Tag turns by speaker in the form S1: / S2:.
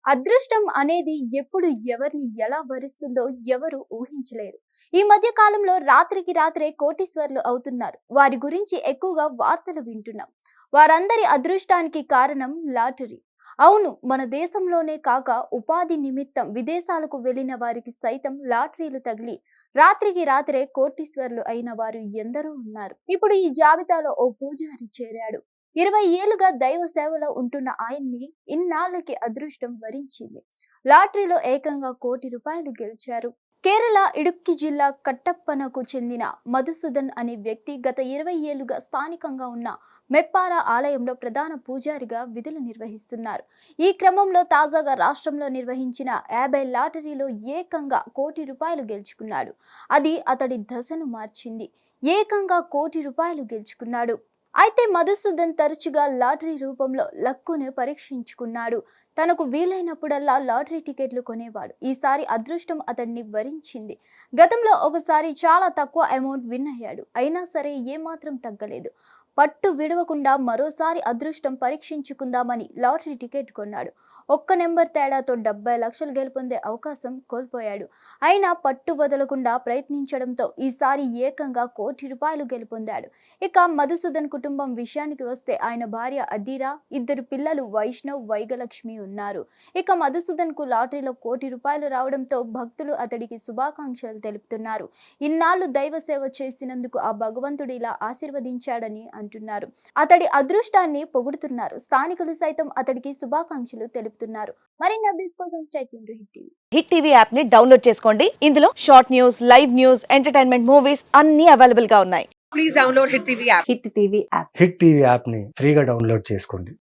S1: అదృష్టం అనేది ఎప్పుడు ఎవరిని ఎలా భరిస్తుందో ఎవరు ఊహించలేరు. ఈ మధ్య కాలంలో రాత్రికి రాత్రే కోటీశ్వర్లు అవుతున్నారు. వారి గురించి ఎక్కువగా వార్తలు వింటున్నాం. వారందరి అదృష్టానికి కారణం లాటరీ. అవును, మన దేశంలోనే కాక ఉపాధి నిమిత్తం విదేశాలకు వెళ్లిన వారికి సైతం లాటరీలు తగిలి రాత్రికి రాత్రే కోటీశ్వర్లు అయిన వారు ఎందరో ఉన్నారు. ఇప్పుడు ఈ జాబితాలో ఓ పూజారి చేరాడు. 20 ఏళ్లుగా దైవ సేవలో ఉంటున్న ఆయన్ని ఇన్నాళ్ళకి అదృష్టం వరించింది. లాటరీలో ఏకంగా ₹1,00,00,000 గెలిచారు. కేరళ ఇడుక్కి జిల్లా కట్టప్పనకు చెందిన మధుసూదన్ అనే వ్యక్తి గత 20 ఏళ్లుగా స్థానికంగా ఉన్న మెప్పార ఆలయంలో ప్రధాన పూజారిగా విధులు నిర్వహిస్తున్నారు. ఈ క్రమంలో తాజాగా రాష్ట్రంలో నిర్వహించిన 50 లాటరీలో ఏకంగా ₹1,00,00,000 గెలుచుకున్నాడు. అది అతడి దశను మార్చింది. ఏకంగా ₹1,00,00,000 గెలుచుకున్నాడు. అయితే మధుసూదన్ తరచుగా లాటరీ రూపంలో లక్కును పరీక్షించుకున్నాడు. తనకు వీలైనప్పుడల్లా లాటరీ టికెట్లు కొనేవాడు. ఈసారి అదృష్టం అతన్ని వరించింది. గతంలో ఒకసారి చాలా తక్కువ అమౌంట్ విన్ అయ్యాడు. అయినా సరే ఏమాత్రం తగ్గలేదు. పట్టు విడవకుండా మరోసారి అదృష్టం పరీక్షించుకుందామని లాటరీ టికెట్ కొన్నాడు. ఒక్క నెంబర్ తేడాతో 70 లక్షలు గెలుపొందే అవకాశం కోల్పోయాడు. అయినా పట్టు వదలకుండా ప్రయత్నించడంతో ఈసారి ఏకంగా ₹1,00,00,000 గెలుపొందాడు. ఇక మధుసూదన్ కుటుంబం విషయానికి వస్తే ఆయన భార్య అదీరా, 2 పిల్లలు వైష్ణవ్, వైగలక్ష్మి ఉన్నారు. ఇక మధుసూదన్ కు లాటరీలో ₹1,00,00,000 రావడంతో భక్తులు అతడికి శుభాకాంక్షలు తెలుపుతున్నారు. ఇన్నాళ్లు దైవ సేవ చేసినందుకు ఆ భగవంతుడు ఇలా ఆశీర్వదించాడని అంటున్నారు. అతడి అదృష్టాన్ని పొగుడుతున్నారు. స్థానికులు సైతం అతడికి శుభాకాంక్షలు తెలుపుతున్నారు. మరిన్ని అప్డేట్స్ కోసం stay tuned to
S2: hit TV app ని డౌన్లోడ్ చేసుకోండి. ఇందులో short news, live news, entertainment movies అన్ని అవైలబుల్ గా ఉన్నాయి.
S3: Please download Hit TV app.
S2: Hit TV app
S4: hit TV యాప్ని ఫ్రీగా డౌన్లోడ్ చేసుకోండి.